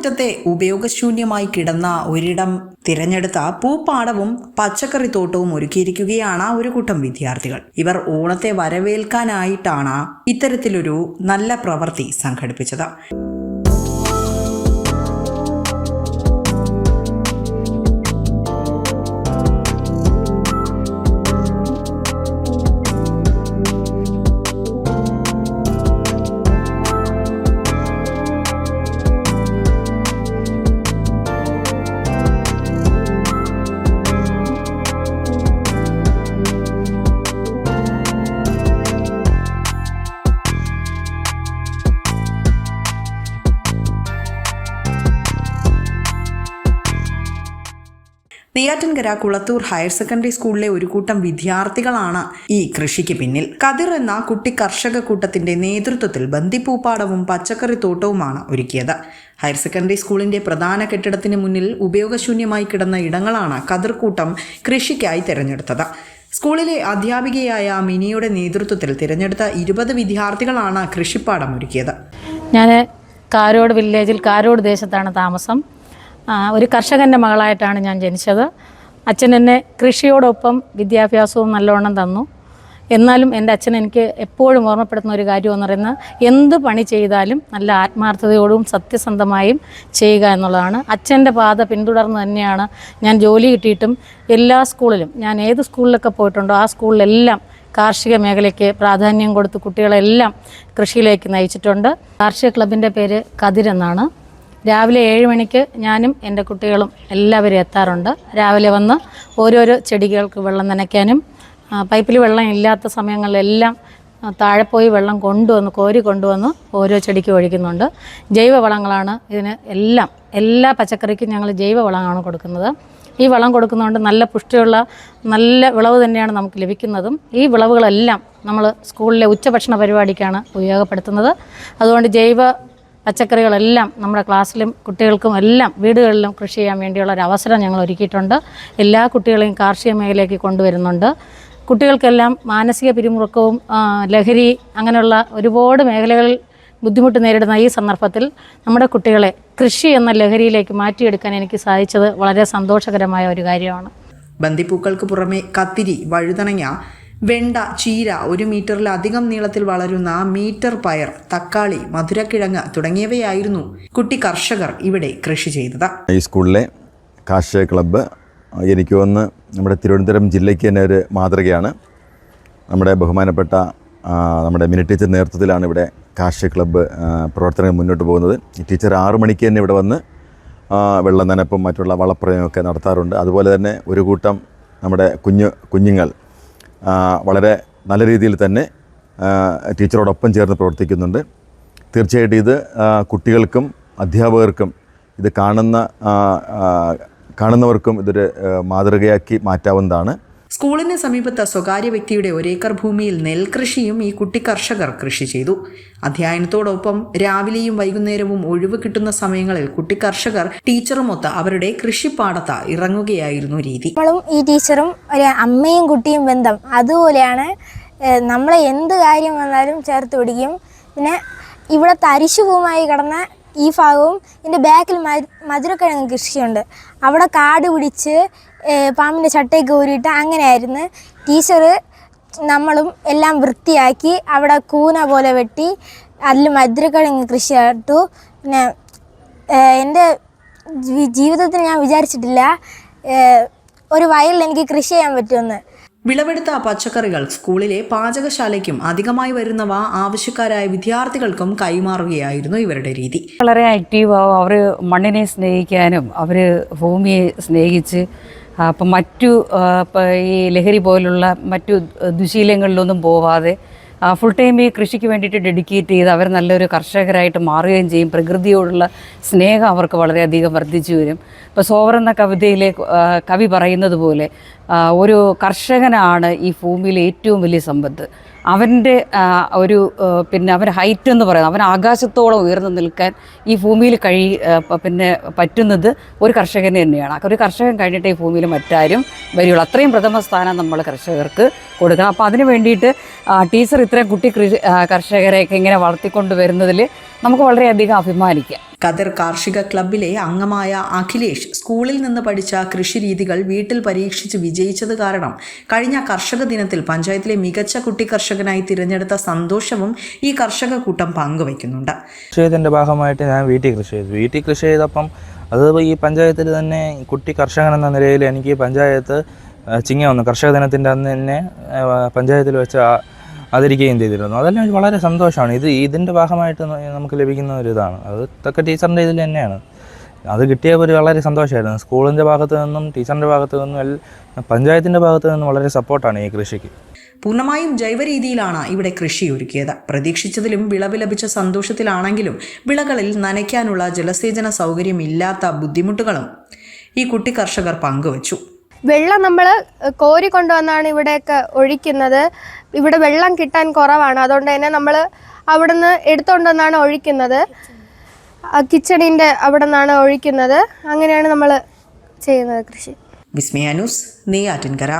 മുറ്റത്തെ ഉപയോഗശൂന്യമായി കിടന്ന ഒരിടം തിരഞ്ഞെടുത്ത പൂപ്പാടവും പച്ചക്കറിത്തോട്ടവും ഒരുക്കിയിരിക്കുകയാണ് ഒരു കൂട്ടം വിദ്യാർത്ഥികൾ. ഇവർ ഓണത്തെ വരവേൽക്കാനായിട്ടാണ് ഇത്തരത്തിലൊരു നല്ല പ്രവൃത്തി സംഘടിപ്പിച്ചത്. നെയ്യാറ്റിൻകര കുളത്തൂർ ഹയർ സെക്കൻഡറി സ്കൂളിലെ ഒരു കൂട്ടം വിദ്യാർത്ഥികളാണ് ഈ കൃഷിക്ക് പിന്നിൽ. കതിർ എന്ന കുട്ടി കർഷക കൂട്ടത്തിന്റെ നേതൃത്വത്തിൽ ബന്ദിപ്പൂപ്പാടവും പച്ചക്കറിത്തോട്ടവുമാണ് ഒരുക്കിയത്. ഹയർ സെക്കൻഡറി സ്കൂളിന്റെ പ്രധാന കെട്ടിടത്തിന് മുന്നിൽ ഉപയോഗശൂന്യമായി കിടന്ന ഇടങ്ങളാണ് കതിർക്കൂട്ടം കൃഷിക്കായി തിരഞ്ഞെടുത്തത്. സ്കൂളിലെ അധ്യാപികയായ മിനിയുടെ നേതൃത്വത്തിൽ തിരഞ്ഞെടുത്ത 20 വിദ്യാർത്ഥികളാണ് കൃഷിപ്പാടം ഒരുക്കിയത്. ഞാൻ കാരോട് വില്ലേജിൽ കാരോട് ദേശത്താണ് താമസം. ഒരു കർഷകൻ്റെ മകളായിട്ടാണ് ഞാൻ ജനിച്ചത്. അച്ഛൻ എന്നെ കൃഷിയോടൊപ്പം വിദ്യാഭ്യാസവും നല്ലവണ്ണം തന്നു. എന്നാലും എൻ്റെ അച്ഛൻ എനിക്ക് എപ്പോഴും ഓർമ്മപ്പെടുത്തുന്ന ഒരു കാര്യമെന്ന് പറയുന്നത് എന്ത് പണി ചെയ്താലും നല്ല ആത്മാർത്ഥതയോടും സത്യസന്ധമായും ചെയ്യുക എന്നുള്ളതാണ്. അച്ഛൻ്റെ പാത പിന്തുടർന്ന് തന്നെയാണ് ഞാൻ ജോലി കിട്ടിയിട്ടും എല്ലാ സ്കൂളിലും, ഞാൻ ഏത് സ്കൂളിലൊക്കെ പോയിട്ടുണ്ടോ ആ സ്കൂളിലെല്ലാം കാർഷിക മേഖലയ്ക്ക് പ്രാധാന്യം കൊടുത്ത് കുട്ടികളെല്ലാം കൃഷിയിലേക്ക് നയിച്ചിട്ടുണ്ട്. കാർഷിക ക്ലബിൻ്റെ പേര് കതിരെന്നാണ്. രാവിലെ 7 മണിക്ക് ഞാനും എൻ്റെ കുട്ടികളും എല്ലാവരും എത്താറുണ്ട്. രാവിലെ വന്ന് ഓരോരോ ചെടികൾക്ക് വെള്ളം നനയ്ക്കാനും പൈപ്പിൽ വെള്ളം ഇല്ലാത്ത സമയങ്ങളിലെല്ലാം താഴെ പോയി വെള്ളം കോരി കൊണ്ടുവന്ന് ഓരോ ചെടിക്ക് ഒഴിക്കുന്നുണ്ട്. ജൈവവളങ്ങളാണ് ഇതിന് എല്ലാ പച്ചക്കറിക്കും ഞങ്ങൾ ജൈവവളമാണ് കൊടുക്കുന്നത്. ഈ വളം കൊടുക്കുന്നതുകൊണ്ട് നല്ല പുഷ്ടിയുള്ള നല്ല വിളവ് തന്നെയാണ് നമുക്ക് ലഭിക്കുന്നതും. ഈ വിളവുകളെല്ലാം നമ്മൾ സ്കൂളിലെ ഉച്ചഭക്ഷണ പരിപാടിക്കാണ് ഉപയോഗപ്പെടുത്തുന്നത്. അതുകൊണ്ട് ജൈവ പച്ചക്കറികളെല്ലാം നമ്മുടെ ക്ലാസ്സിലും കുട്ടികൾക്കും എല്ലാം വീടുകളിലും കൃഷി ചെയ്യാൻ വേണ്ടിയുള്ള ഒരു അവസരം ഞങ്ങൾ ഒരുക്കിയിട്ടുണ്ട്. എല്ലാ കുട്ടികളെയും കാർഷിക മേഖലയിലേക്ക് കൊണ്ടുവരുന്നുണ്ട്. കുട്ടികൾക്കെല്ലാം മാനസിക പിരിമുറുക്കവും ലഹരി അങ്ങനെയുള്ള ഒരുപാട് മേഖലകളിൽ ബുദ്ധിമുട്ട് നേരിടുന്ന ഈ സന്ദർഭത്തിൽ നമ്മുടെ കുട്ടികളെ കൃഷി എന്ന ലഹരിയിലേക്ക് മാറ്റിയെടുക്കാൻ എനിക്ക് സാധിച്ചത് വളരെ സന്തോഷകരമായ ഒരു കാര്യമാണ്. ബന്ദിപ്പൂക്കൾക്ക് പുറമെ കത്തിരി, വഴുതനങ്ങ, വെണ്ട, ചീര, 1 മീറ്ററിലധികം നീളത്തിൽ വളരുന്ന മീറ്റർ പയർ, തക്കാളി, മധുരക്കിഴങ്ങ് തുടങ്ങിയവയായിരുന്നു കുട്ടി കർഷകർ ഇവിടെ കൃഷി ചെയ്തത്. ഈ സ്കൂളിലെ കാർഷിക ക്ലബ്ബ് എനിക്ക് തോന്നുന്നു നമ്മുടെ തിരുവനന്തപുരം ജില്ലയ്ക്ക് തന്നെ ഒരു മാതൃകയാണ്. നമ്മുടെ ബഹുമാനപ്പെട്ട നമ്മുടെ മിനി ടീച്ചർ നേതൃത്വത്തിലാണ് ഇവിടെ കാർഷിക ക്ലബ്ബ് പ്രവർത്തനങ്ങൾ മുന്നോട്ട് പോകുന്നത്. ഈ ടീച്ചർ 6 മണിക്ക് തന്നെ ഇവിടെ വന്ന് വെള്ളം നനപ്പും മറ്റുള്ള വളപ്രയോഗമൊക്കെ നടത്താറുണ്ട്. അതുപോലെ തന്നെ ഒരു കൂട്ടം നമ്മുടെ കുഞ്ഞുങ്ങൾ വളരെ നല്ല രീതിയിൽ തന്നെ ടീച്ചറോടൊപ്പം ചേർന്ന് പ്രവർത്തിക്കുന്നുണ്ട്. തീർച്ചയായിട്ടും ഇത് കുട്ടികൾക്കും അധ്യാപകർക്കും ഇത് കാണുന്നവർക്കും ഇതൊരു മാതൃകയാക്കി മാറ്റാവുന്നതാണ്. സ്കൂളിന് സമീപത്ത് സ്വകാര്യ വ്യക്തിയുടെ 1 ഏക്കർ ഭൂമിയിൽ നെൽകൃഷിയും ഈ കുട്ടി കർഷകർ കൃഷി ചെയ്തു. അധ്യയനത്തോടൊപ്പം രാവിലെയും വൈകുന്നേരവും ഒഴിവ് കിട്ടുന്ന സമയങ്ങളിൽ കുട്ടി കർഷകർ ടീച്ചറുമൊത്ത് അവരുടെ കൃഷിപ്പാടത്ത് ഇറങ്ങുകയായിരുന്നു രീതി. ഈ ടീച്ചറും ഒരു അമ്മയും കുട്ടിയും ബന്ധം അതുപോലെയാണ്. നമ്മളെ എന്ത് കാര്യം വന്നാലും ചേർത്ത് പിടിക്കും. പിന്നെ ഇവിടെ തരിശുഭൂമായി കിടന്ന ഈ ഭാഗവും ഇതിൻ്റെ ബാക്കിൽ മധുരക്കിഴങ്ങ് കൃഷിയുണ്ട്. അവിടെ കാട് പിടിച്ച് പാമ്പിൻ്റെ ചട്ടയൊക്കെ ഊരിയിട്ട് അങ്ങനെയായിരുന്നു. ടീച്ചർ നമ്മളും എല്ലാം വൃത്തിയാക്കി അവിടെ കൂന പോലെ വെട്ടി അതിൽ മധുരക്കിഴങ്ങ് കൃഷി നട്ടു. പിന്നെ എൻ്റെ ജീവിതത്തിൽ ഞാൻ വിചാരിച്ചിട്ടില്ല ഒരു വയലിൽ എനിക്ക് കൃഷി ചെയ്യാൻ പറ്റുമെന്ന്. വിളവെടുത്ത പച്ചക്കറികൾ സ്കൂളിലെ പാചകശാലയ്ക്കും അധികമായി വരുന്നവ ആവശ്യക്കാരായ വിദ്യാർത്ഥികൾക്കും കൈമാറുകയായിരുന്നു ഇവരുടെ രീതി. വളരെ ആക്റ്റീവാവും. അവർ മണ്ണിനെ സ്നേഹിക്കാനും അവർ ഭൂമിയെ സ്നേഹിച്ച് അപ്പം ഈ ലഹരി പോലുള്ള മറ്റു ദുശീലങ്ങളിലൊന്നും പോവാതെ ഫുൾ ടൈം ഈ കൃഷിക്ക് വേണ്ടിയിട്ട് ഡെഡിക്കേറ്റ് ചെയ്ത് അവർ നല്ലൊരു കർഷകരായിട്ട് മാറുകയും ചെയ്യും. പ്രകൃതിയോടുള്ള സ്നേഹം അവർക്ക് വളരെയധികം വർദ്ധിച്ചു വരും. ഇപ്പോൾ സോവർ എന്ന കവിതയിലെ കവി പറയുന്നത് പോലെ ഒരു കർഷകനാണ് ഈ ഭൂമിയിലെ ഏറ്റവും വലിയ സമ്പത്ത്. അവൻ്റെ പിന്നെ അവൻ്റെ ഹൈറ്റ് എന്ന് പറയുന്നത് അവൻ ആകാശത്തോളം ഉയർന്നു നിൽക്കാൻ ഈ ഭൂമിയിൽ പറ്റുന്നത് ഒരു കർഷകന് തന്നെയാണ്. ഒരു കർഷകൻ കഴിഞ്ഞിട്ട് ഈ ഭൂമിയിൽ മറ്റാരും വരികയുള്ളൂ. അത്രയും പ്രഥമ സ്ഥാനം നമ്മൾ കർഷകർക്ക് കൊടുക്കണം. അപ്പോൾ അതിന് വേണ്ടിയിട്ട് ടീച്ചർ ഇത്രയും കുട്ടി കർഷകരെയൊക്കെ ഇങ്ങനെ വളർത്തിക്കൊണ്ട് വരുന്നതിൽ നമുക്ക് വളരെയധികം അഭിമാനിക്കാം. കതിർ കാർഷിക ക്ലബിലെ അംഗമായ അഖിലേഷ് സ്കൂളിൽ നിന്ന് പഠിച്ച കൃഷിരീതികൾ വീട്ടിൽ പരീക്ഷിച്ച് വിജയിച്ചത് കാരണം കഴിഞ്ഞ കർഷക ദിനത്തിൽ പഞ്ചായത്തിലെ മികച്ച കുട്ടി കർഷകനായി തിരഞ്ഞെടുത്ത സന്തോഷവും ഈ കർഷക കൂട്ടം പങ്കുവയ്ക്കുന്നുണ്ട്. കൃഷിയുടെ ഭാഗമായിട്ട് ഞാൻ വീട്ടിൽ കൃഷി ചെയ്തപ്പം അത് ഈ പഞ്ചായത്തിൽ തന്നെ കുട്ടി കർഷകൻ എന്ന നിലയിൽ എനിക്ക് പഞ്ചായത്ത് ചിങ്ങ വന്നു. കർഷക ദിനത്തിൻ്റെ അന്ന് തന്നെ പഞ്ചായത്തിൽ വെച്ച് ആദരിക്കുകയും ചെയ്തിരുന്നു. അതെല്ലാം വളരെ സന്തോഷമാണ്. ഇതിൻ്റെ ഭാഗമായിട്ട് നമുക്ക് ലഭിക്കുന്ന ഒരു ഇതാണ്. അതൊക്കെ ടീച്ചറിൻ്റെ ഇതിൽ തന്നെയാണ്. അത് കിട്ടിയപ്പോൾ വളരെ സന്തോഷമായിരുന്നു. സ്കൂളിൻ്റെ ഭാഗത്തു നിന്നും ടീച്ചറിൻ്റെ ഭാഗത്തു നിന്നും പഞ്ചായത്തിൻ്റെ ഭാഗത്തു നിന്നും വളരെ സപ്പോർട്ടാണ് ഈ കൃഷിക്ക്. പൂർണ്ണമായും ജൈവ രീതിയിലാണ് ഇവിടെ കൃഷി ഒരുക്കിയത്. പ്രതീക്ഷിച്ചതിലും വിളവ് ലഭിച്ച സന്തോഷത്തിലാണെങ്കിലും വിളകളിൽ നനയ്ക്കാനുള്ള ജലസേചന സൗകര്യമില്ലാത്ത ബുദ്ധിമുട്ടുകളും ഈ കുട്ടി കർഷകർ പങ്കുവച്ചു. വെള്ളം നമ്മൾ കോരി കൊണ്ടുവന്നാണ് ഇവിടെയൊക്കെ ഒഴിക്കുന്നത്. ഇവിടെ വെള്ളം കിട്ടാൻ കുറവാണ്. അതുകൊണ്ട് തന്നെ നമ്മൾ അവിടെ നിന്ന് എടുത്തുകൊണ്ടുവന്നാണ് ഒഴിക്കുന്നത്. കിച്ചണിൻ്റെ അവിടെ നിന്നാണ് ഒഴിക്കുന്നത്. അങ്ങനെയാണ് നമ്മൾ ചെയ്യുന്നത് കൃഷി. വിസ്മയ ന്യൂസ്, നെയ്യാറ്റിൻകര.